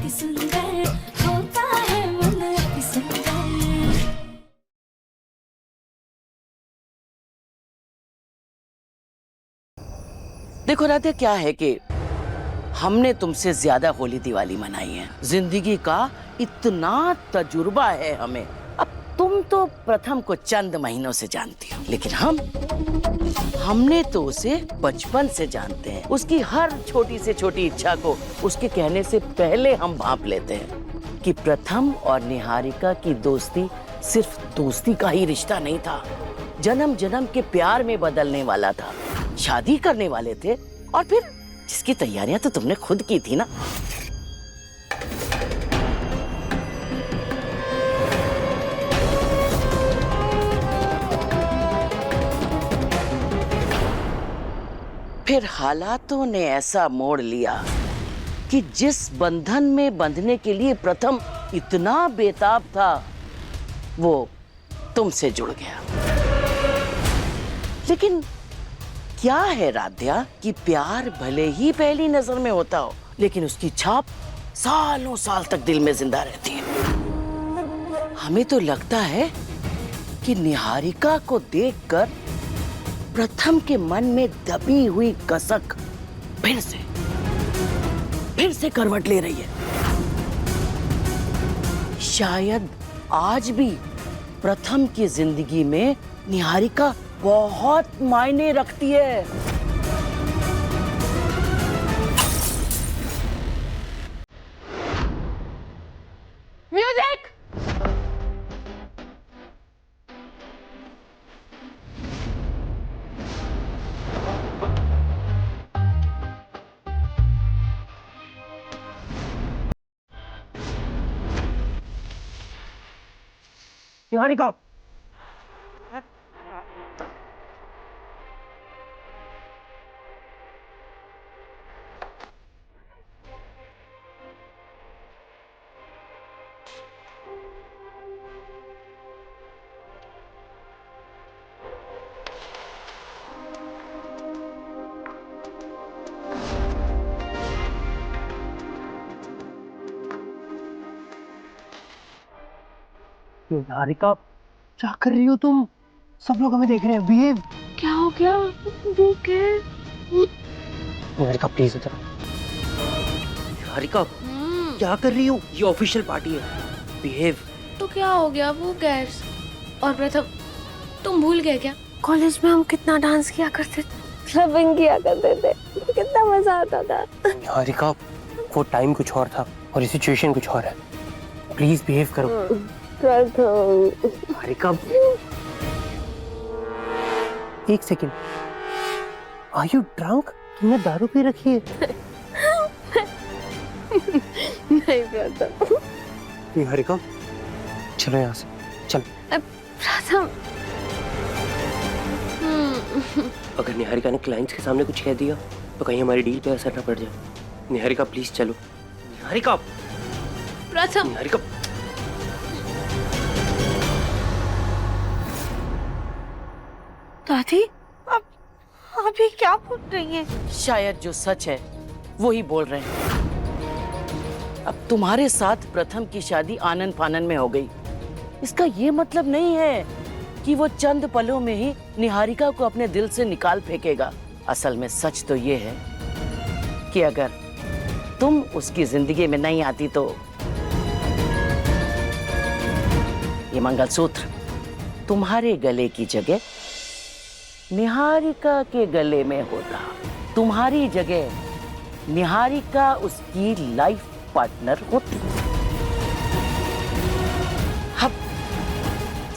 अति सुंदर होता है मन अति सुंदर। देखो राधे, क्या है कि हमने तुमसे ज्यादा होली दिवाली मनाई है। जिंदगी का इतना तजुर्बा है हमें। अब तुम तो प्रथम को चंद महीनों से जानती हो, लेकिन हमने तो उसे बचपन से जानते हैं। उसकी हर छोटी से छोटी इच्छा को उसके कहने से पहले हम भांप लेते हैं कि प्रथम और निहारिका की दोस्ती सिर्फ दोस्ती का ही रिश्ता नहीं था, जन्म जन्म के प्यार में बदलने वाला था। शादी करने वाले थे, और फिर जिसकी तैयारियां तो तुमने खुद की थी ना। फिर हालातों ने ऐसा मोड़ लिया कि जिस बंधन में बंधने के लिए प्रथम इतना बेताब था, वो तुमसे जुड़ गया। लेकिन क्या है राध्या कि प्यार भले ही पहली नजर में होता हो, लेकिन उसकी छाप सालों साल तक दिल में जिंदा रहती है। हमें तो लगता है कि निहारिका को देखकर प्रथम के मन में दबी हुई कसक फिर से करवट ले रही है। शायद आज भी प्रथम की जिंदगी में निहारिका बहुत मायने रखती है। म्यूजिक! निहारिका, निहारिका, क्या कर रही हो तुम? सब लोग हमें देख रहे हैं। बिहेव। क्या हो गया? वो क्या? निहारिका प्लीज इधर। निहारिका, क्या कर रही हो? ये ऑफिशियल पार्टी है। बिहेव। तो क्या हो गया? वो गैस और प्रथम, तुम भूल गए क्या? कॉलेज में हम कितना डांस किया करते थे, क्लबिंग किया करते थे, कितना मजा आता था। निहारिका, वो टाइम कुछ और था और ये सिचुएशन कुछ और है। प्लीज बिहेव करो। प्रथम, निहारिका, एक सेकेंड। Are you drunk? तुमने दारू पी रखी है? नहीं प्रथम। निहारिका, चलो यहाँ से, चलो। प्रथम, अगर निहारिका ने क्लाइंट्स के सामने कुछ कह दिया तो कहीं हमारी डील पे असर ना पड़ जाए। निहारिका प्लीज चलो। निहारिका, प्रथम। निहारिका, दादी, अब अभी क्या बोल रही है? शायद जो सच है वो ही बोल रहे हैं। अब तुम्हारे साथ प्रथम की शादी आनन फानन में हो गई, इसका ये मतलब नहीं है कि वो चंद पलों में ही निहारिका को अपने दिल से निकाल फेंकेगा। असल में सच तो ये है कि अगर तुम उसकी जिंदगी में नहीं आती तो ये मंगलसूत्र तुम्हारे गले की जगह निहारिका के गले में होता। तुम्हारी जगह निहारिका उसकी लाइफ पार्टनर होती। अब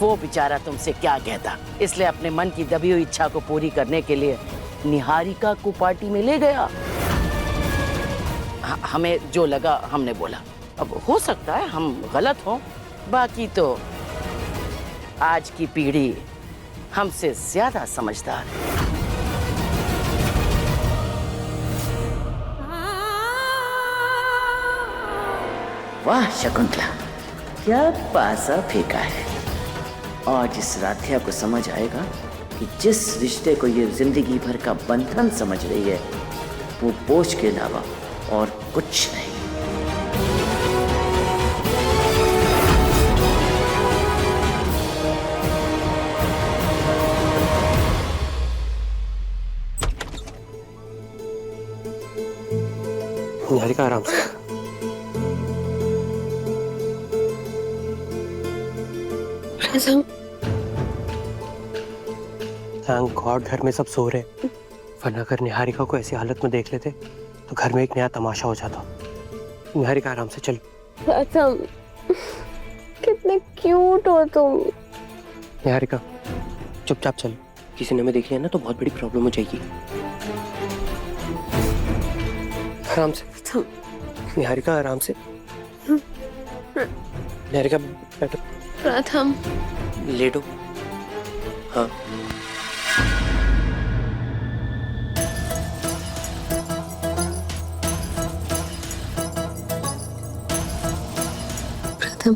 वो बेचारा तुमसे क्या कहता, इसलिए अपने मन की दबी हुई इच्छा को पूरी करने के लिए निहारिका को पार्टी में ले गया। हमें जो लगा हमने बोला। अब हो सकता है हम गलत हों, बाकी तो आज की पीढ़ी हमसे ज्यादा समझदार है। वाह शकुंतला, क्या पासा फेंका है। आज इस राध्या को समझ आएगा कि जिस रिश्ते को ये जिंदगी भर का बंधन समझ रही है वो बोझ के अलावा और कुछ नहीं। निहारिका आराम से। प्रथम, थैंक गॉड घर में सब सो रहे, वरना अगर निहारिका को ऐसी हालत में देख लेते तो घर में एक नया तमाशा हो जाता। निहारिका आराम से चल। प्रथम, कितने क्यूट हो तुम। निहारिका चुपचाप चल, किसी ने हमें देख लिया ना तो बहुत बड़ी प्रॉब्लम हो जाएगी। आराम से निहारिका, आराम से। निहारिका बैठो। प्रथम, लेटो। हाँ प्रथम,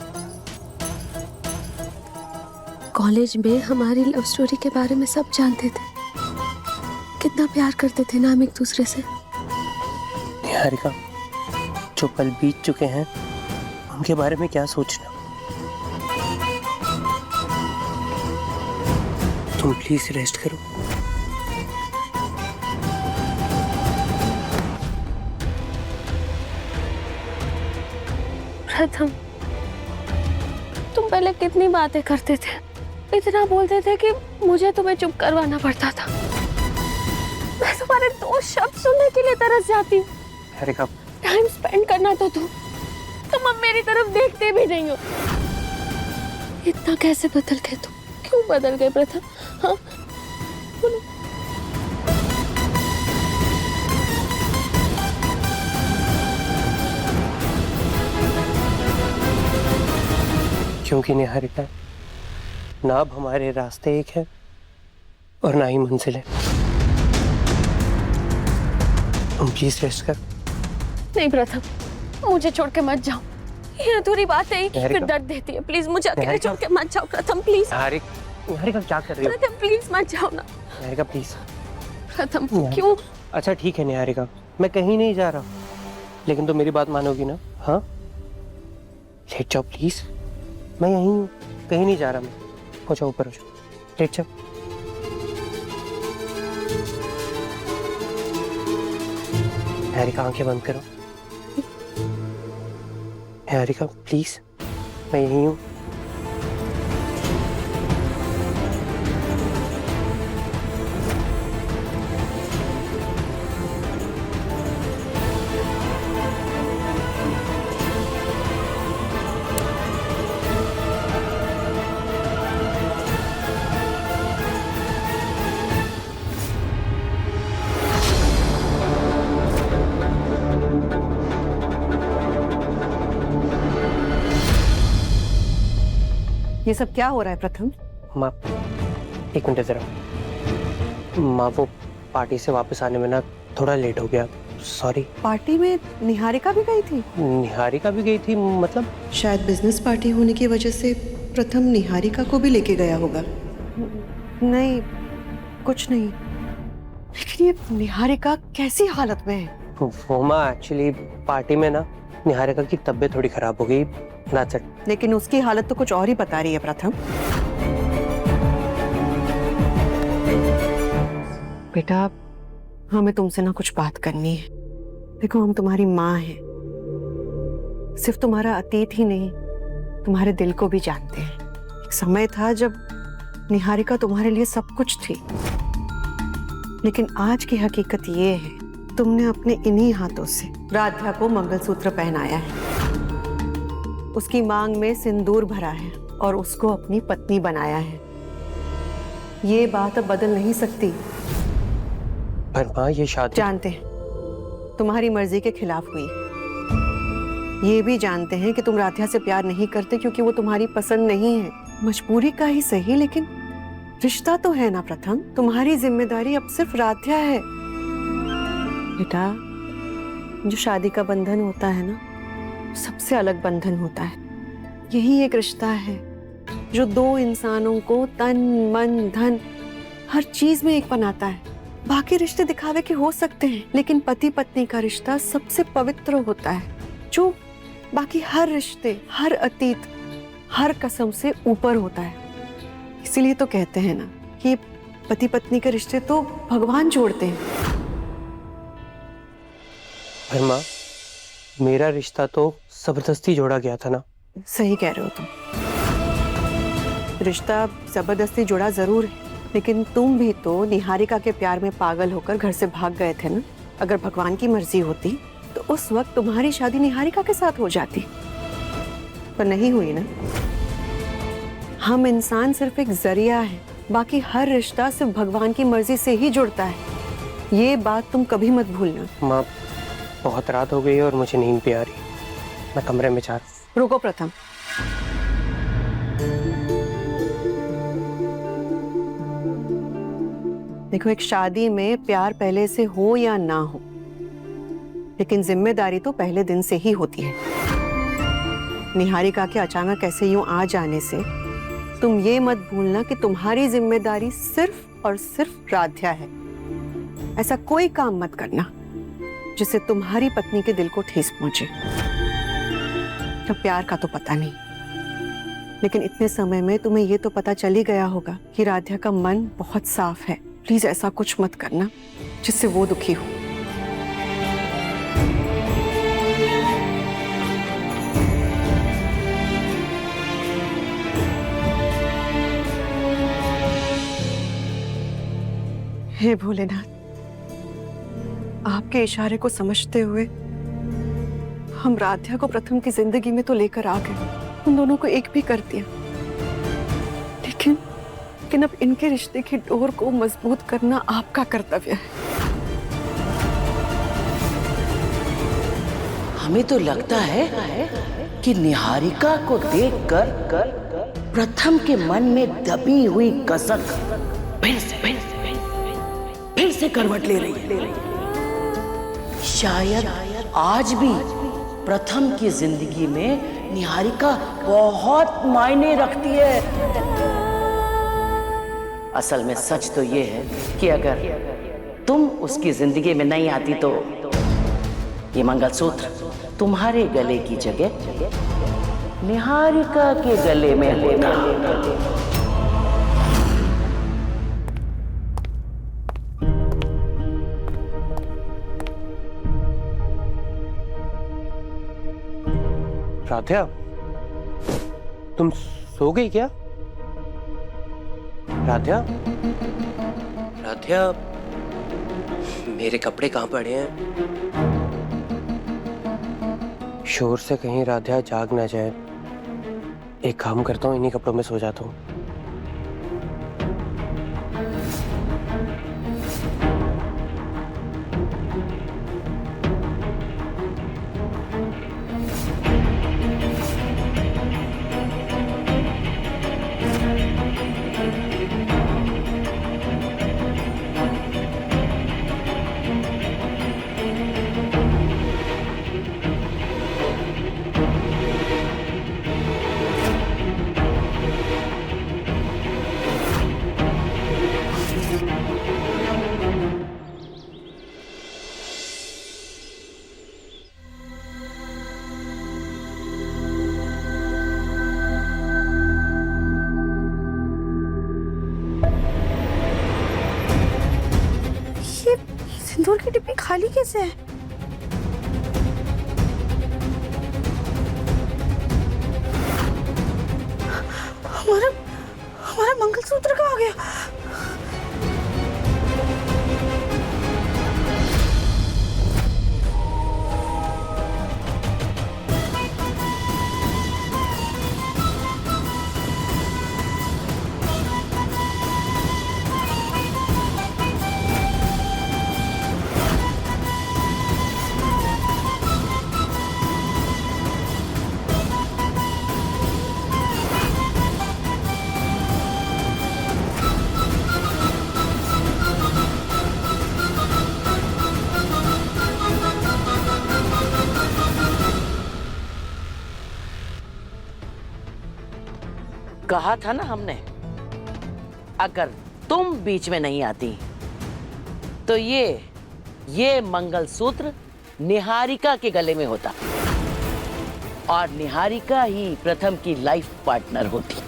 कॉलेज में हमारी लव स्टोरी के बारे में सब जानते थे। कितना प्यार करते थे ना हम एक दूसरे से। निहारिका, जो पल बीत चुके हैं उनके बारे में क्या सोचना। तुम प्लीज रेस्ट करो। प्रथम, तुम पहले कितनी बातें करते थे, इतना बोलते थे कि मुझे तुम्हें चुप करवाना पड़ता था। मैं तुम्हारे दो शब्द सुनने के लिए तरस जाती हूँ। निहारिका, टाइम स्पेंड करना तो तुम अब मेरी तरफ देखते भी नहीं हो। इतना कैसे बदल गए तुम? क्यों बदल गए प्रथम? हाँ बोलो। क्योंकि निहारिका, ना अब हमारे रास्ते एक है और ना ही मंजिल है। तुम प्लीज रेस्ट कर। नहीं प्रथम, मुझे छोड़ के मत जाओ। ये अधूरी बात है, फिर दर्द देती है। प्लीज मुझे अकेले छोड़ के मत जाओ प्रथम, प्लीज। निहारिका क्या कर रही हो? प्रथम प्लीज मत जाओ ना। निहारिका प्लीज। प्रथम क्यों? अच्छा ठीक है निहारिका, मैं कहीं नहीं जा रहा, लेकिन तो मेरी बात मानोगी ना? हाँ लेट जाओ प्लीज, मैं यहीं हूँ, कहीं नहीं जा रहा मैं। हो जाओ ऊपर, हो जाओ, लेट जाओ। निहारिका आंखें बंद करो। निहारिका प्लीज, मैं यहीं हूँ। ये सब क्या हो रहा है प्रथम? माँ एक मिनट जरा। माँ वो पार्टी से वापस आने में ना थोड़ा लेट हो गया, सॉरी। पार्टी में निहारिका भी गई थी? निहारिका भी गई थी, मतलब शायद बिजनेस पार्टी होने की वजह से प्रथम निहारिका को भी लेके गया होगा। नहीं, कुछ नहीं। लेकिन ये निहारिका कैसी हालत में है? वो माँ एक्चुअली पार्टी में ना निहारिका की तबीयत थोड़ी खराब हो गई, that's it। लेकिन उसकी हालत तो कुछ और ही बता रही है प्रथम। बेटा, हमें तुमसे ना कुछ बात करनी है। देखो, हम तुम्हारी माँ हैं, सिर्फ तुम्हारा अतीत ही नहीं, तुम्हारे दिल को भी जानते हैं। एक समय था जब निहारिका तुम्हारे लिए सब कुछ थी, लेकिन आज की हकीकत ये है, तुमने अपने इन्हीं हाथों से राध्या को मंगलसूत्र पहनाया है, उसकी मांग में सिंदूर भरा है और उसको अपनी पत्नी बनाया है। ये बात अब बदल नहीं सकती। पर माँ ये शादी, जानते हैं तुम्हारी मर्जी के खिलाफ हुई, ये भी जानते हैं कि तुम राध्या से प्यार नहीं करते क्योंकि वो तुम्हारी पसंद नहीं है। मजबूरी का ही सही, लेकिन रिश्ता तो है ना प्रथम। तुम्हारी जिम्मेदारी अब सिर्फ राध्या है। बेटा, जो शादी का बंधन होता है ना, सबसे अलग बंधन होता है। यही एक रिश्ता है जो दो इंसानों को तन मन धन हर चीज में एक बनाता है। बाकी रिश्ते दिखावे के हो सकते हैं, लेकिन पति पत्नी का रिश्ता सबसे पवित्र होता है, जो बाकी हर रिश्ते, हर अतीत, हर कसम से ऊपर होता है। इसीलिए तो कहते हैं ना कि पति पत्नी के रिश्ते तो भगवान जोड़ते हैं। पर माँ मेरा रिश्ता तो जबरदस्ती जोड़ा गया था ना। सही कह रहे हो तुम, रिश्ता जबरदस्ती जुड़ा जरूर है, लेकिन तुम भी तो निहारिका के प्यार में पागल होकर घर से भाग गए थे ना। अगर भगवान की मर्जी होती तो उस वक्त तुम्हारी शादी निहारिका के साथ हो जाती, पर नहीं हुई ना। हम इंसान सिर्फ एक जरिया है, बाकी हर रिश्ता सिर्फ भगवान की मर्जी से ही जुड़ता है। ये बात तुम कभी मत भूलना। माँ, बहुत रात हो गई है और मुझे नींद भी आ रही है, मैं कमरे में जा रहा हूँ। रुको प्रथम, देखो एक शादी में प्यार पहले से हो या ना हो, लेकिन जिम्मेदारी तो पहले दिन से ही होती है। निहारिका के अचानक ऐसे यूं आ जाने से तुम ये मत भूलना कि तुम्हारी जिम्मेदारी सिर्फ और सिर्फ राध्या है। ऐसा कोई काम मत करना जिससे तुम्हारी पत्नी के दिल को ठेस पहुंचे। तो प्यार का तो पता नहीं, लेकिन इतने समय में तुम्हें ये तो पता चल ही गया होगा कि राध्या का मन बहुत साफ है। प्लीज ऐसा कुछ मत करना जिससे वो दुखी हो। हे भोलेनाथ, आपके इशारे को समझते हुए हम राध्या को प्रथम की जिंदगी में तो लेकर आ गए, उन दोनों को एक भी कर दिया, लेकिन अब इनके रिश्ते की डोर को मजबूत करना आपका कर्तव्य है। हमें तो लगता है कि निहारिका को देखकर प्रथम के मन में दबी हुई कसक फिर से करवट ले रही है। शायद आज भी प्रथम की जिंदगी में निहारिका बहुत मायने रखती है। असल में सच तो ये है कि अगर तुम उसकी जिंदगी में नहीं आती तो ये मंगलसूत्र तुम्हारे गले की जगह निहारिका के गले में होता। राध्या, तुम सो गई क्या? राध्या, राध्या, मेरे कपड़े कहाँ पड़े हैं? शोर से कहीं राध्या जाग ना जाए। एक काम करता हूँ, इन्हीं कपड़ों में सो जाता हूँ। सिंदूर की डिब्बी खाली कैसे है? हमारा मंगलसूत्र कहाँ गया? कहा था ना हमने, अगर तुम बीच में नहीं आती तो ये मंगलसूत्र निहारिका के गले में होता और निहारिका ही प्रथम की लाइफ पार्टनर होती।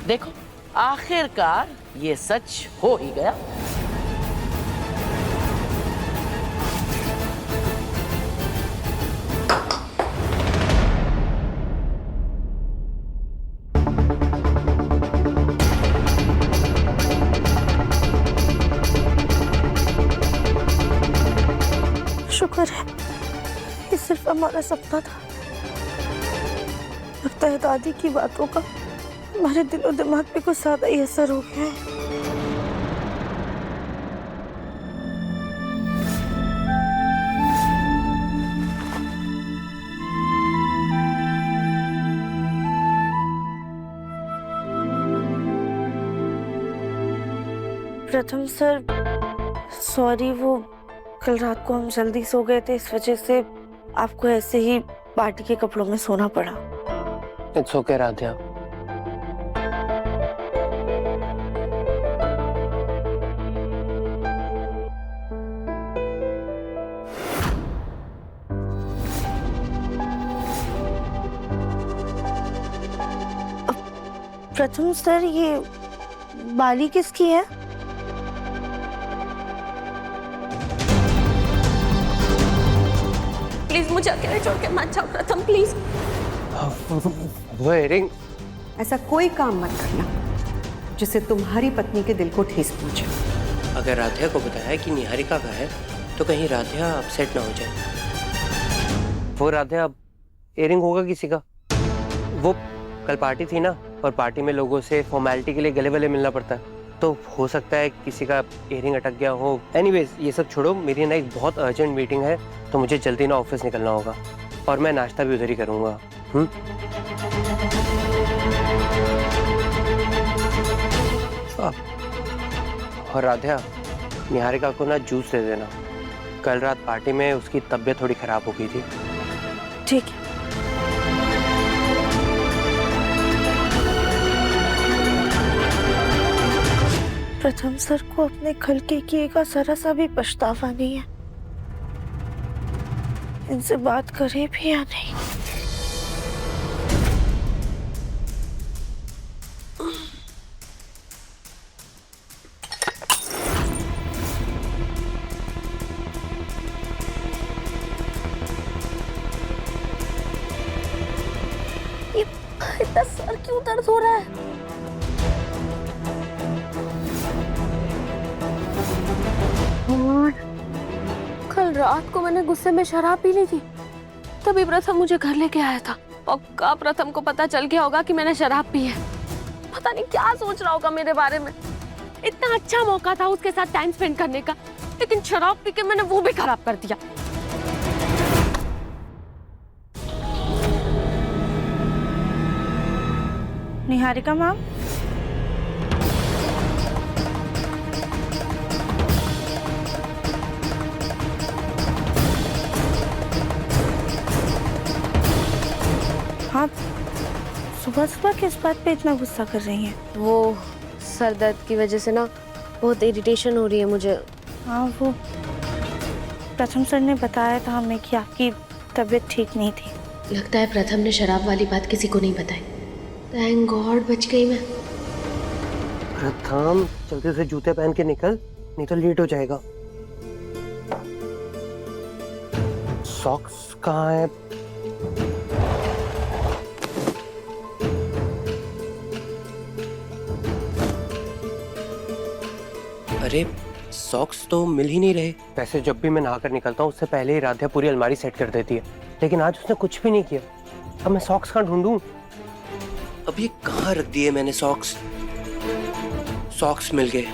देखो, आखिरकार ये सच हो ही गया। ये सिर्फ हमारा सपना था। लगता है दादी की बातों का हमारे दिलो दिमाग पे कुछ ज्यादा ही असर हो गया है। प्रथम सर, सॉरी, वो कल रात को हम जल्दी सो गए थे, इस वजह से आपको ऐसे ही पार्टी के कपड़ों में सोना पड़ा। It's okay Radhiya. प्रथम सर, ये बाली किसकी है? प्लीज मुझे अकेले छोड़ के मत जाओ प्रथम, प्लीज। वो इयरिंग। ऐसा कोई काम मत करना जिससे तुम्हारी पत्नी के दिल को ठेस पहुंचे। अगर राधिया को बताया कि निहारिका का है तो कहीं राधिया अपसेट ना हो जाए। वो राधिया, इयरिंग होगा किसी का। वो कल पार्टी थी ना, और पार्टी में लोगों से फॉर्मेलिटी के लिए गले वले मिलना पड़ता है, तो हो सकता है किसी का इयरिंग अटक गया हो। एनीवेज ये सब छोड़ो, मेरी ना एक बहुत अर्जेंट मीटिंग है, तो मुझे जल्दी ना ऑफिस निकलना होगा, और मैं नाश्ता भी उधर ही करूँगा। और राधिया, निहारिका को ना जूस दे देना। कल रात पार्टी में उसकी तबीयत थोड़ी खराब हो गई थी। ठीक है। प्रथम सर को अपने कल के किए का जरा सा भी पछतावा नहीं है। इनसे बात करे भी या नहीं? ये इतना सर क्यों दर्द हो रहा है? कल रात को मैंने गुस्से में शराब पी ली थी, तभी प्रथम मुझे घर लेके आया था। पक्का प्रथम को पता चल गया होगा कि मैंने शराब पी है। पता नहीं क्या सोच रहा होगा मेरे बारे में। इतना अच्छा मौका था उसके साथ टाइम स्पेंड करने का, लेकिन शराब पी के मैंने वो भी खराब कर दिया। निहारिका मैम, आप सुबह सुबह किस बात पे इतना गुस्सा कर रही हैं? वो सर दर्द की वजह से ना बहुत इरिटेशन हो रही है मुझे। हाँ, वो प्रथम सर ने बताया था हमें कि आपकी तबीयत ठीक नहीं थी। लगता है प्रथम ने शराब वाली बात किसी को नहीं बताई। थैंक गॉड बच गई मैं। प्रथम, जल्दी से जूते पहन के निकल, नहीं तो लेट हो जाएगा। सॉक्स कहाँ है? अरे सॉक्स तो मिल ही नहीं रहे। वैसे जब भी मैं नहाकर निकलता हूँ उससे पहले ही राधिया पूरी अलमारी सेट कर देती है, लेकिन आज उसने कुछ भी नहीं किया। अब मैं सॉक्स कहाँ ढूंढूं? अब ये कहाँ रख दिए मैंने सॉक्स? सॉक्स मिल गए।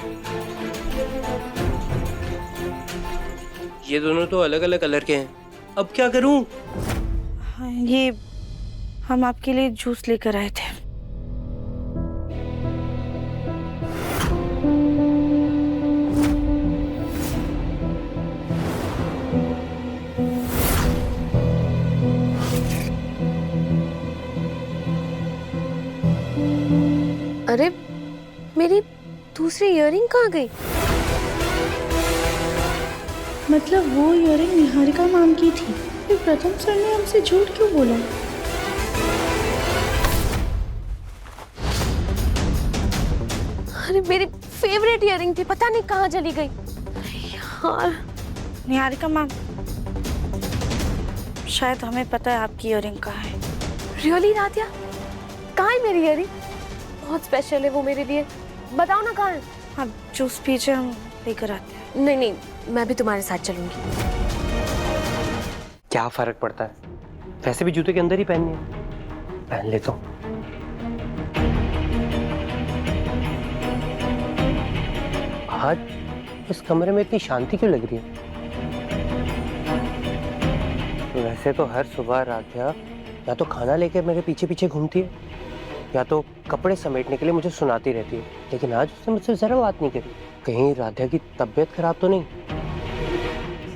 ये दोनों तो अलग अलग कलर के हैं, अब क्या करूं? हाँ, ये हम आपके लिए जूस लेकर आए थे। अरे मेरी दूसरी इयररिंग कहाँ गई? मतलब वो इयररिंग निहारिका मैम की थी, फिर प्रथम सर ने हमसे झूठ क्यों बोला? अरे मेरी फेवरेट इयररिंग थी, पता नहीं कहाँ चली गई यार। निहारिका मैम, शायद हमें पता है आपकी इयररिंग कहाँ है। रियली राधिया, कहाँ है मेरी इयररिंग? बहुत स्पेशल है वो मेरे लिए, बताओ ना कहाँ है। आप जूस पीजिए, हम लेकर आते हैं। नहीं नहीं, मैं भी तुम्हारे साथ चलूंगी। क्या फर्क पड़ता है, वैसे भी जूते के अंदर ही पहननी है, पहन लेता हूँ। आज इस कमरे में इतनी शांति क्यों लग रही है? वैसे तो हर सुबह राध्या या तो खाना लेकर मेरे पीछे पीछे घूमती है या तो कपड़े समेटने के लिए मुझे सुनाती रहती है, लेकिन आज उसने मुझसे जरा बात नहीं करी। कहीं राध्या की तबीयत खराब तो नहीं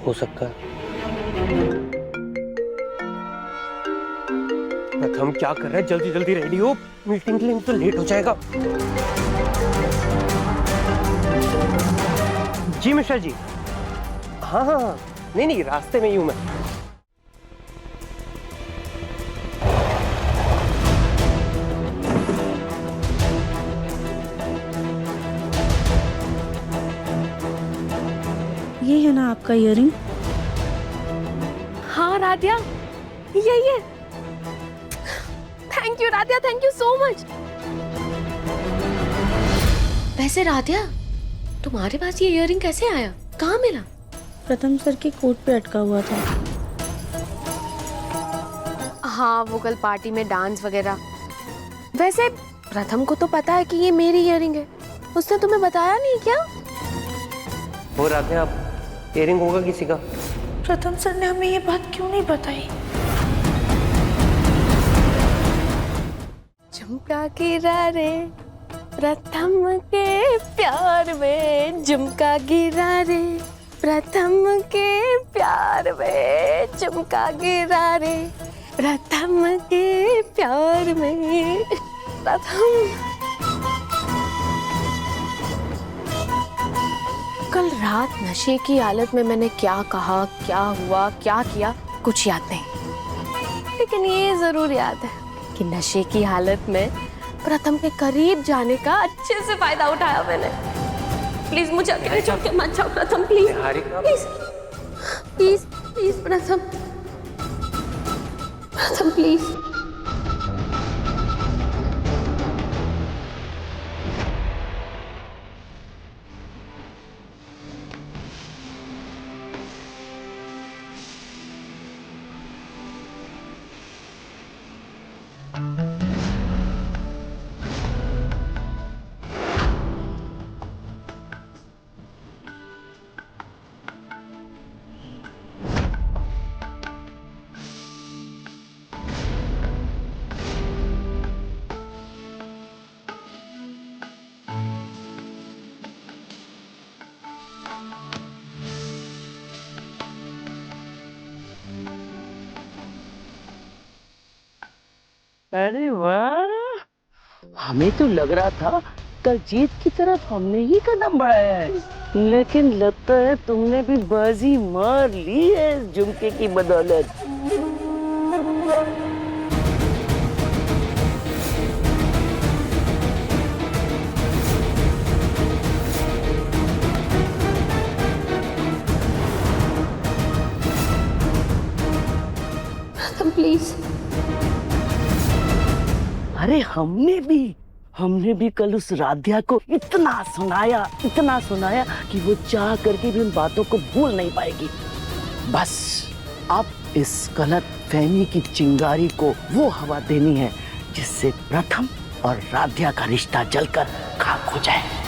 हो सकता? प्रथम क्या कर रहा है? जल्दी जल्दी रेडी हो, मीटिंग के लिए तो लेट हो जाएगा। जी मिश्रा जी। हाँ हाँ हाँ, नहीं नहीं, रास्ते में ही हूं मैं। ये है ना आपका इयररिंग? हाँ राध्या, यही है। Thank you Radhya, thank you so much. वैसे राध्या, तुम्हारे पास ये इयररिंग कैसे आया? कहाँ मिला? प्रथम सर के कोट पे अटका हुआ था। हाँ, वो कल पार्टी में डांस वगैरह। वैसे प्रथम को तो पता है कि ये मेरी इयररिंग है, उसने तुम्हें बताया नहीं क्या? वो राध्या, आप इयररिंग होगा किसी का? प्रथम सर ने हमें ये बात क्यों नहीं बताई? झुमका गिरा रे प्रथम के प्यार में, झुमका गिरा रे प्रथम के प्यार में, झुमका गिरा रे प्रथम के प्यार में। प्रथम कल रात नशे की हालत में मैंने क्या कहा, क्या हुआ, क्या किया, कुछ याद नहीं, लेकिन ये जरूर याद है कि नशे की हालत में प्रथम के करीब जाने का अच्छे से फायदा उठाया मैंने। प्लीज मुझे अकेले छोड़ के मत जाओ प्रथम, प्लीज प्लीज प्लीज प्लीज प्रथम, प्रथम प्लीज। अरे वाह, हमें तो लग रहा था कल जीत की तरफ हमने ही कदम बढ़ाया है, लेकिन लगता है तुमने भी बाजी मार ली है इस झुमके की बदौलत। प्रथम प्लीज। अरे हमने भी कल उस राध्या को इतना सुनाया कि वो चाह करके भी उन बातों को भूल नहीं पाएगी। बस अब इस गलत फहमी की चिंगारी को वो हवा देनी है जिससे प्रथम और राध्या का रिश्ता जलकर खाक हो जाए।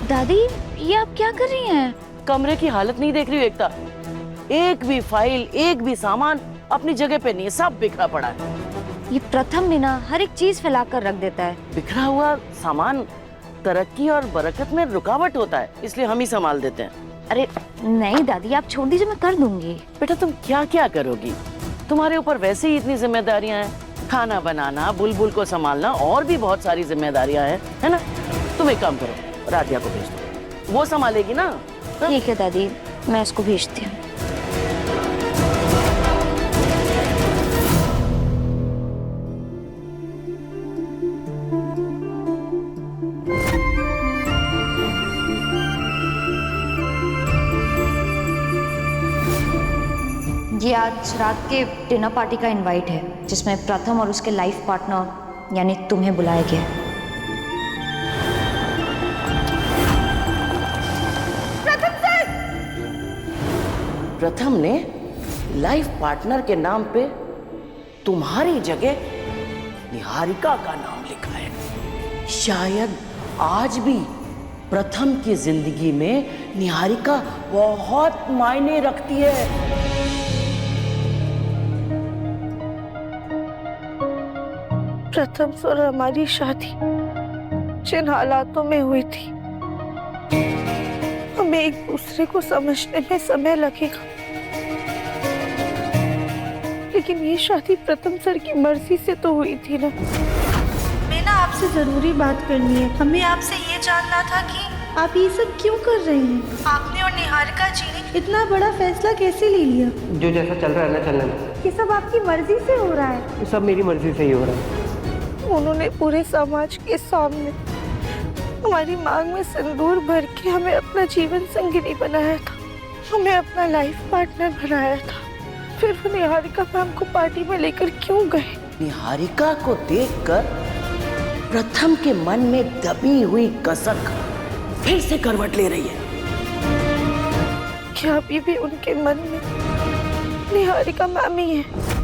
दादी, ये आप क्या कर रही हैं? कमरे की हालत नहीं देख रही हो एकता? एक भी फाइल, एक भी सामान अपनी जगह पे नहीं है, सब बिखरा पड़ा है। ये प्रथम भी ना हर एक चीज फैलाकर रख देता है। बिखरा हुआ सामान तरक्की और बरकत में रुकावट होता है, इसलिए हम ही संभाल देते हैं। अरे नहीं दादी, आप छोड़ दीजिए, मैं कर दूंगी। बेटा तुम क्या क्या करोगी? तुम्हारे ऊपर वैसे ही इतनी जिम्मेदारियां हैं, खाना बनाना, बुलबुल को संभालना, और भी बहुत सारी जिम्मेदारियां हैं, है ना? तुम एक काम करो, राधिया को भेज दो, वो संभालेगी ना। ठीक है दादी, मैं इसको भेजती हूँ। आज रात के डिनर पार्टी का इनवाइट है जिसमें प्रथम और उसके लाइफ पार्टनर यानी तुम्हें बुलाया गया है। प्रथम ने लाइफ पार्टनर के नाम पे तुम्हारी जगह निहारिका का नाम लिखा है। शायद आज भी प्रथम की जिंदगी में निहारिका बहुत मायने रखती है। प्रथम और हमारी शादी जिन हालातों में हुई थी, हमें एक दूसरे को समझने में समय लगेगा, लेकिन ये शादी प्रथम सर की मर्जी से तो हुई थी ना। मैं ना आपसे जरूरी बात करनी है। हमें आपसे ये जानना था कि आप ये सब क्यों कर रहे हैं। आपने और निहारिका जी ने इतना बड़ा फैसला कैसे ले लिया। जो जैसा चल रहा है ना चलने दो। ये सब आपकी मर्जी से हो रहा है। ये सब मेरी मर्जी से ही हो रहा है। उन्होंने पूरे समाज के सामने हमारी मांग में सिंदूर भर के हमें अपना जीवन संगिनी बनाया था, हमें अपना लाइफ पार्टनर बनाया था। फिर वो निहारिका मैम को पार्टी में लेकर क्यों गए। निहारिका को देखकर प्रथम के मन में दबी हुई कसक फिर से करवट ले रही है। क्या अभी भी उनके मन में निहारिका मैम ही है।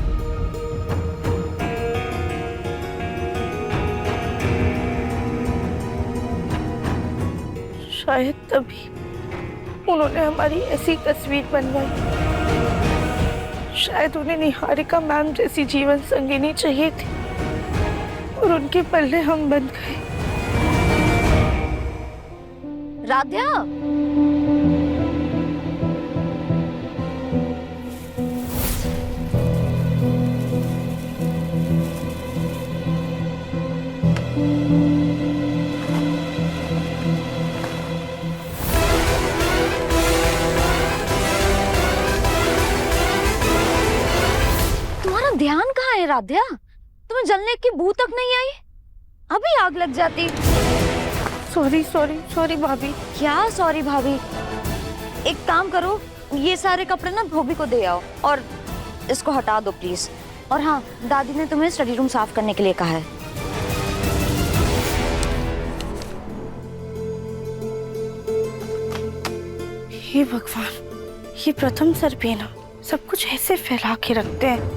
शायद तभी उन्होंने हमारी ऐसी तस्वीर बनवाई। शायद उन्हें निहारिका मैम जैसी जीवन संगिनी चाहिए थी और उनके पल्ले हम बन गए। राध्या, ध्यान कहाँ है राध्या? तुम्हें जलने की बू तक नहीं आई? अभी आग लग जाती। सॉरी सॉरी सॉरी भाभी। क्या सॉरी भाभी? एक काम करो, ये सारे कपड़े ना धोबी को दे आओ और इसको हटा दो प्लीज। और हाँ, दादी ने तुम्हें स्टडी रूम साफ करने के लिए कहा है। हे भगवान, ये प्रथम सर भी ना सब कुछ ऐसे फैला के रखते हैं।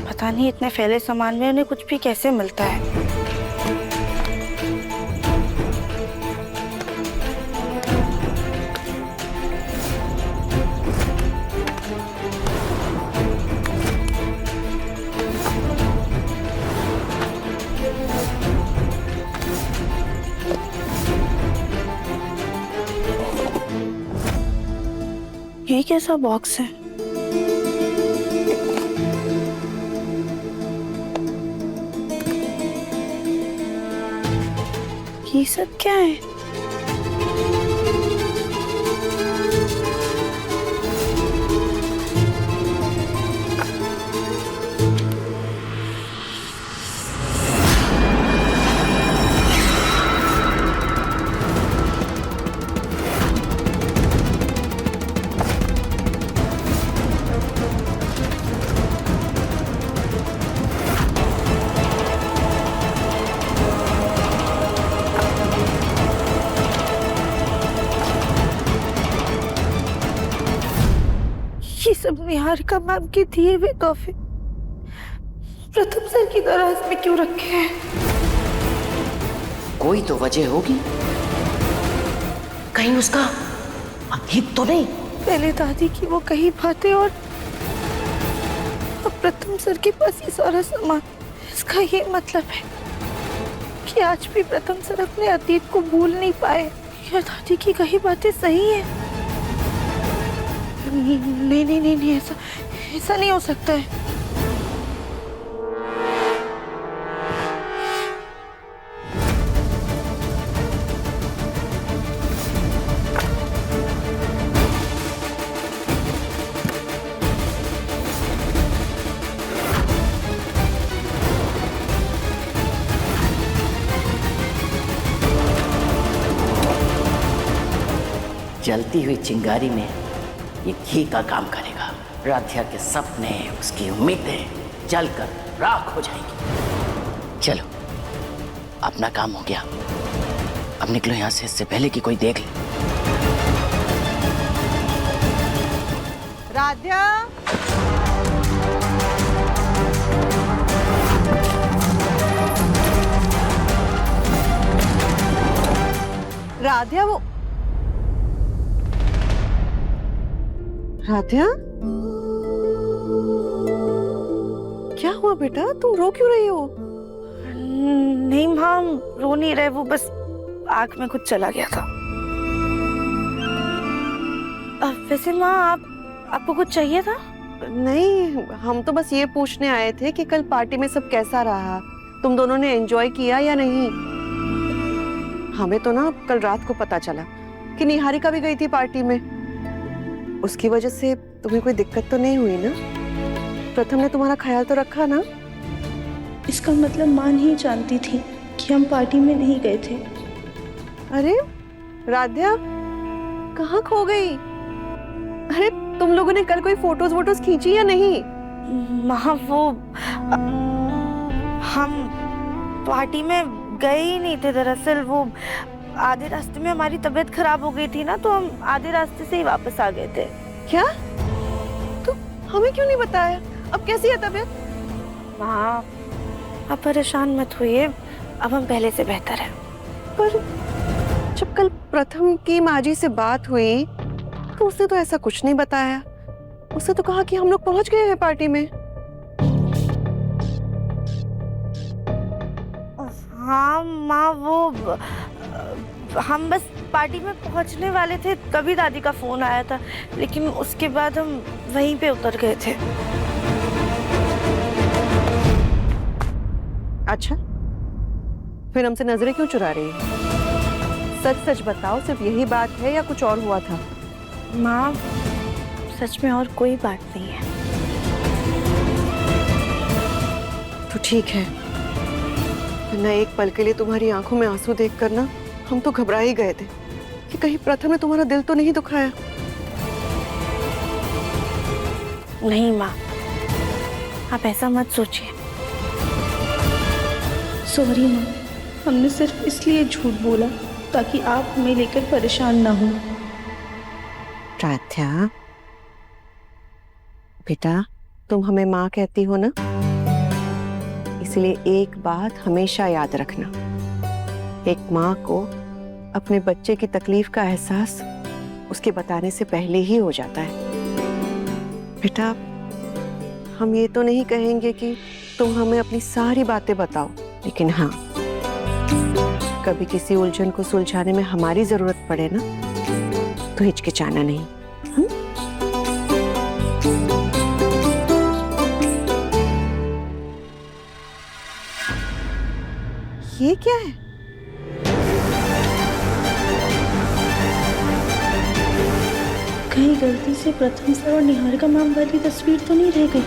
पता नहीं इतने फैले सामान में उन्हें कुछ भी कैसे मिलता है। ये कैसा बॉक्स है? ये सब क्या है? ये सब निहारिका मैम के दिए हुए तोहफे प्रथम सर की दराज में क्यों रखे हैं? कोई तो वजह होगी। कहीं उसका अतीत तो नहीं? पहले दादी की वो कही बातें और अब प्रथम सर के पास ये सारा सामान। इसका ये मतलब है कि आज भी प्रथम सर अपने अतीत को भूल नहीं पाए। या दादी की कही बातें सही है? नहीं नहीं नहीं नहीं, ऐसा नहीं हो सकता है। जलती हुई चिंगारी में ये घी का काम करेगा। राध्या के सपने, उसकी उम्मीदें जलकर राख हो जाएंगी। चलो, अपना काम हो गया, अब निकलो यहां से, इससे पहले कि कोई देख ले। राध्या, राध्या, वो राध्या, क्या हुआ बेटा? तुम रो क्यों रही हो? नहीं माँ, हम रो नहीं रहे, वो बस आँख में कुछ चला गया था। वैसे माँ, आपको कुछ चाहिए था? नहीं, हम तो बस ये पूछने आए थे कि कल पार्टी में सब कैसा रहा, तुम दोनों ने एंजॉय किया या नहीं। हमें तो ना कल रात को पता चला कि निहारिका भी गई थी पार्टी में। उसकी वजह से तुम्हें कोई दिक्कत तो नहीं हुई ना? प्रथम ने तुम्हारा ख्याल तो रखा ना? इसका मतलब माँ नहीं जानती थी कि हम पार्टी में नहीं गए थे। अरे राध्या, कहाँ खो गई? अरे तुम लोगों ने कल कोई फोटोज वोटोज खींची या नहीं? माँ, वो हम पार्टी में गए ही नहीं थे। दरअसल वो आधे रास्ते में हमारी तबीयत खराब हो गई थी ना, तो हम आधे रास्ते से ही वापस आ गए थे। क्या? तो हमें क्यों नहीं बताया? अब कैसी है तबीयत? माँ, आप परेशान मत होइए, अब हम पहले से बेहतर हैं। पर जब कल प्रथम की माँ जी से बात हुई तो उसने तो ऐसा कुछ नहीं बताया। उसने तो कहा कि हम लोग पहुंच गए हैं पार्टी में। हाँ माँ, वो हम बस पार्टी में पहुंचने वाले थे तभी दादी का फोन आया था, लेकिन उसके बाद हम वहीं पे उतर गए थे। अच्छा, फिर हमसे नजरें क्यों चुरा रही है? सच सच बताओ, सिर्फ यही बात है या कुछ और हुआ था? माँ, सच में और कोई बात नहीं है। तो ठीक है, वरना एक पल के लिए तुम्हारी आंखों में आंसू देखकर ना हम तो घबरा ही गए थे कि कहीं प्रथम ने तुम्हारा दिल तो नहीं दुखाया। नहीं माँ, आप ऐसा मत सोचिए। सॉरी माँ, हमने सिर्फ इसलिए झूठ बोला ताकि आप हमें लेकर परेशान ना हो। राध्या बेटा, तुम हमें माँ कहती हो ना, इसलिए एक बात हमेशा याद रखना, एक माँ को अपने बच्चे की तकलीफ का एहसास उसके बताने से पहले ही हो जाता है। बेटा, हम ये तो नहीं कहेंगे कि तुम हमें अपनी सारी बातें बताओ, लेकिन हाँ, कभी किसी उलझन को सुलझाने में हमारी जरूरत पड़े ना, तो हिचकिचाना नहीं। ये क्या है? कहीं गलती से प्रथम सर और निहारिका मैम वाली तस्वीर तो नहीं रह गई?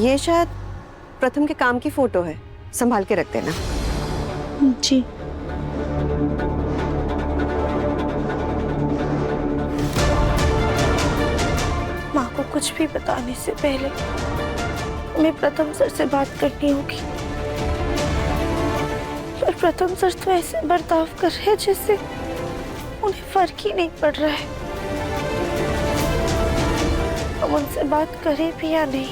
ये शायद प्रथम के काम की फोटो है, संभाल के रख देना। जी। माँ को कुछ भी बताने से पहले हमें प्रथम सर से बात करनी होगी। पर प्रथम सर तो ऐसे बर्ताव कर रहे हैं जैसे उन्हें फर्क ही नहीं पड़ रहा है। हम उनसे बात करें भी या नहीं?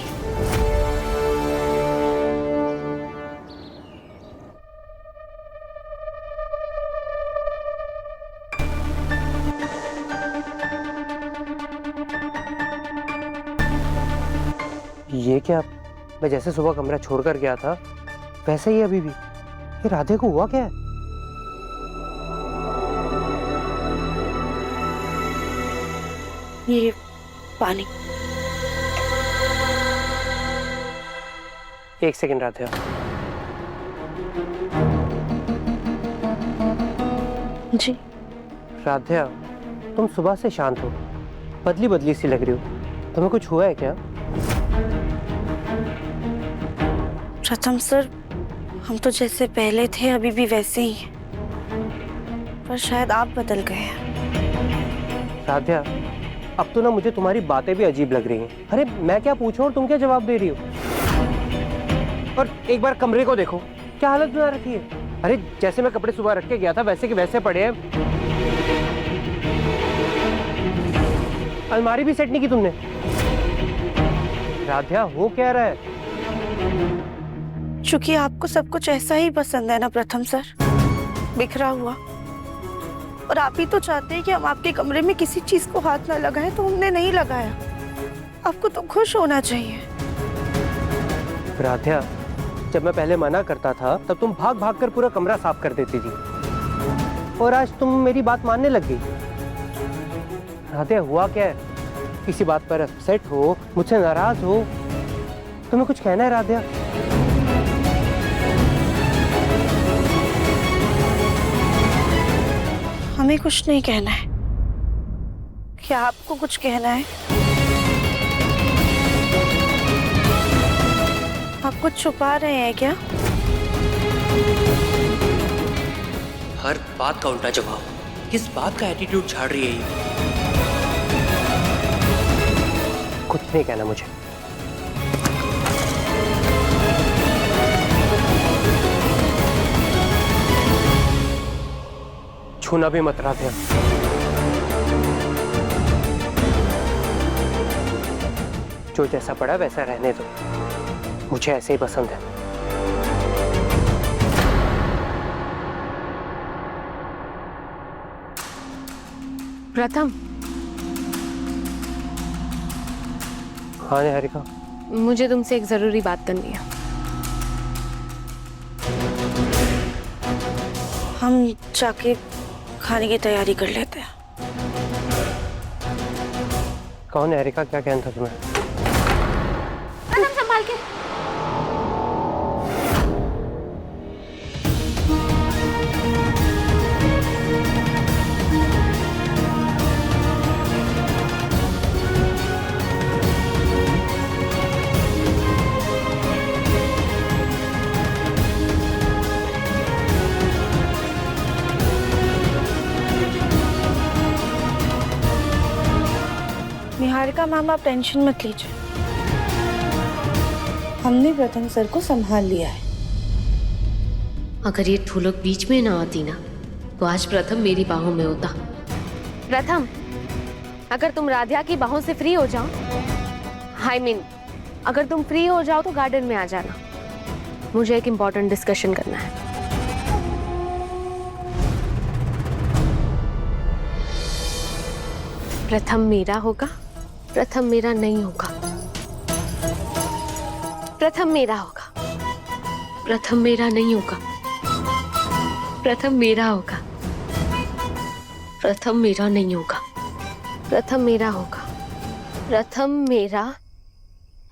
ये क्या? मैं जैसे सुबह कमरा छोड़कर गया था वैसे ही अभी भी। ये राधे को हुआ क्या है? ये पानी। एक सेकंड राधे। जी। राध्या, तुम सुबह से शांत हो, बदली बदली सी लग रही हो। तुम्हें कुछ हुआ है क्या? प्रथम सर, हम तो जैसे पहले थे अभी भी वैसे ही हैं, पर शायद आप बदल गए हैं। राध्या, अब तो ना मुझे तुम्हारी बातें भी अजीब लग रही हैं। अरे मैं क्या पूछूं और तुम क्या जवाब दे रही हो? और एक बार कमरे को देखो, क्या हालत बना रखी है। अरे जैसे मैं कपड़े सुबह रख के गया था वैसे के वैसे पड़े हैं। अलमारी भी सेट नहीं की तुमने। राध्या, हो क्या रहा है? क्योंकि आपको सब कुछ ऐसा ही पसंद है ना प्रथम सर, बिखरा हुआ। और आप ही तो चाहते हैं कि हम आपके कमरे में किसी चीज को हाथ ना लगाएं, तो हमने नहीं लगाया। आपको तो खुश होना चाहिए। राध्या, जब मैं पहले मना करता था तब तुम भाग भाग कर पूरा कमरा साफ कर देती थी, और आज तुम मेरी बात मानने लग गई। राध्या, हुआ क्या है? किसी बात पर अपसेट हो, मुझसे नाराज हो? तुम्हें कुछ कहना है राध्या? हमें कुछ नहीं कहना है। क्या आपको कुछ कहना है? आप कुछ छुपा रहे हैं क्या? हर बात का उल्टा जवाब। किस बात का एटीट्यूड झाड़ रही है ये? कुछ नहीं कहना मुझे। छूना भी मत राध्या। जो जैसा पड़ा वैसा रहने दो, मुझे ऐसे ही पसंद है। प्रथम, हाँ निहारिका, मुझे तुमसे एक जरूरी बात करनी है। हम जाके खाने की तैयारी कर लेते हैं। कौन निहारिका, क्या कहना था तुम्हें? प्रथम, संभाल के। निहारिका मैम, आप टेंशन मत लीजिए, हमने प्रथम सर को संभाल लिया है। अगर ये ठुलक बीच में ना आती ना, तो आज प्रथम मेरी बाहों में होता। प्रथम, अगर तुम राध्या की बाहों से फ्री हो जाओ, अगर तुम फ्री हो जाओ तो गार्डन में आ जाना। मुझे एक इम्पोर्टेंट डिस्कशन करना है। प्रथम मेरा होगा, प्रथम मेरा नहीं होगा। प्रथम मेरा होगा, प्रथम मेरा नहीं होगा। प्रथम मेरा होगा। प्रथम मेरा नहीं होगा। प्रथम मेरा होगा। प्रथम मेरा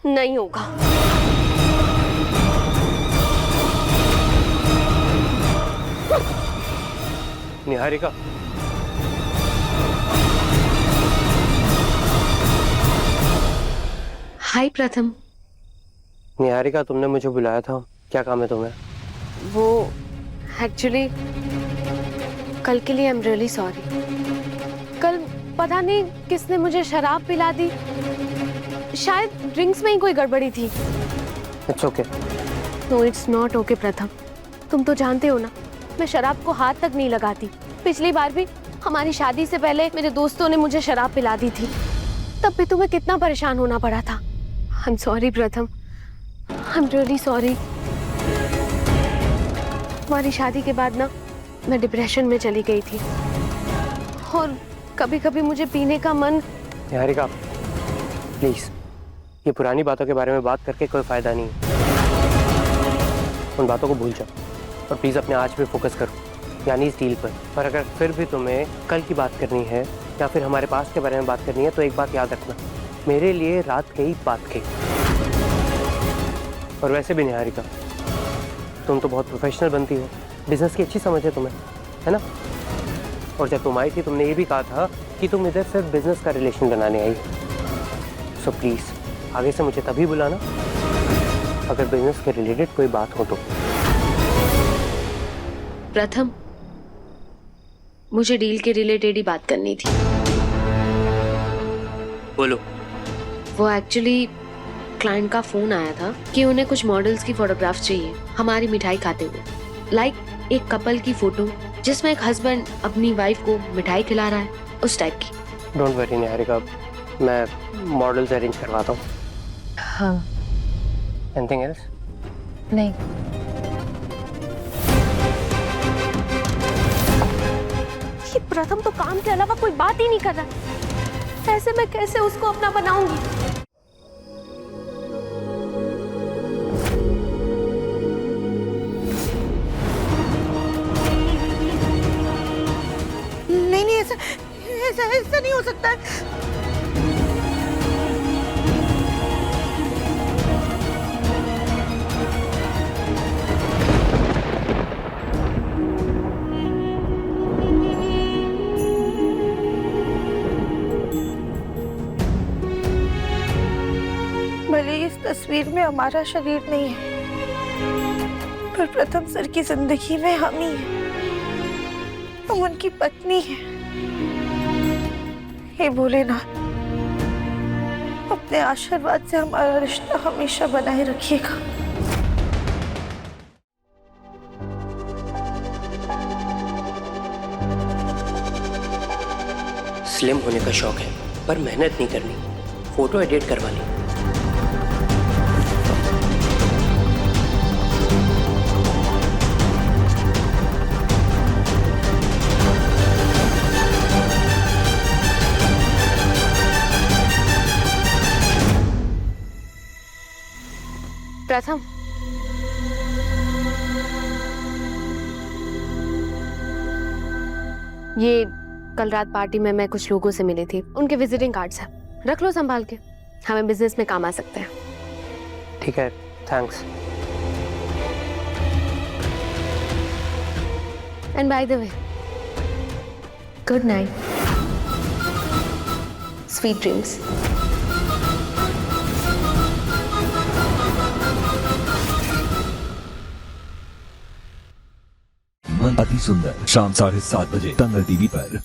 नहीं होगा। निहारिका, हाय प्रथम। निहारिका, तुमने मुझे बुलाया था, क्या काम है तुम्हें? वो एक्चुअली कल के लिए आई एम रियली सॉरी। कल पता नहीं किसने मुझे शराब पिला दी, शायद ड्रिंक्स में ही कोई गड़बड़ी थी। It's okay. No, it's not okay Pratham. तुम तो जानते हो ना, मैं शराब को हाथ तक नहीं लगाती। पिछली बार भी हमारी शादी से पहले मेरे दोस्तों ने मुझे शराब पिला दी थी, तब भी तुम्हें कितना परेशान होना पड़ा था। आई एम सॉरी प्रथम, आई एम रियली सॉरी। हमारी शादी के बाद ना मैं डिप्रेशन में चली गई थी, और कभी कभी मुझे पीने का मन। निहारिका, प्लीज, ये पुरानी बातों के बारे में बात करके कोई फायदा नहीं है। उन बातों को भूल जाओ और प्लीज अपने आज पे फोकस करो, यानी इस डील पर। और अगर फिर भी तुम्हें कल की बात करनी है या फिर हमारे पास के बारे में बात करनी है, तो एक बात याद रखना, मेरे लिए रात गई बात गई। और वैसे भी निहारिका, तुम तो बहुत प्रोफेशनल बनती हो, बिजनेस की अच्छी समझ है तुम्हें, है ना? और जब तुम आई थी तुमने ये भी कहा था कि तुम इधर सिर्फ बिजनेस का रिलेशन बनाने आई। सो प्लीज आगे से मुझे तभी बुलाना अगर बिजनेस के रिलेटेड कोई बात हो तो। प्रथम, मुझे डील के रिलेटेड ही बात करनी थी। बोलो। वो एक्चुअली क्लाइंट का फोन आया था कि उन्हें कुछ मॉडल्स की फोटोग्राफ चाहिए हमारी मिठाई खाते हुए, लाइक एक कपल की फोटो जिसमें एक हस्बैंड अपनी वाइफ को मिठाई खिला रहा है, उस टाइप की। डोंट वरी निहारिका, मैं मॉडल्स अरेंज करवाता हूँ। हाँ। Anything else? नहीं। ये प्रथम तो काम के अलावा कोई बात ही नहीं कर रहा। ऐसे मैं कैसे उसको अपना बनाऊंगी? नहीं नहीं, ऐसा ऐसा ऐसा नहीं हो सकता है। भले ही इस तस्वीर में हमारा शरीर नहीं है, पर प्रथम सर की जिंदगी में हम ही हैं। हम उनकी पत्नी हैं। हे भोलेनाथ, अपने आशीर्वाद से हमारा रिश्ता हमेशा बनाए रखिएगा। स्लिम होने का शौक है पर मेहनत नहीं करनी, फोटो एडिट करवानी। प्रथम, ये कल रात पार्टी में मैं कुछ लोगों से मिली थी, उनके विजिटिंग कार्ड्स हैं, रख लो संभाल के, हमें बिजनेस में काम आ सकते हैं। ठीक है, thanks. And by the way, good night, sweet dreams. मन अति सुंदर, शाम 7:30 बजे दंगल टीवी पर।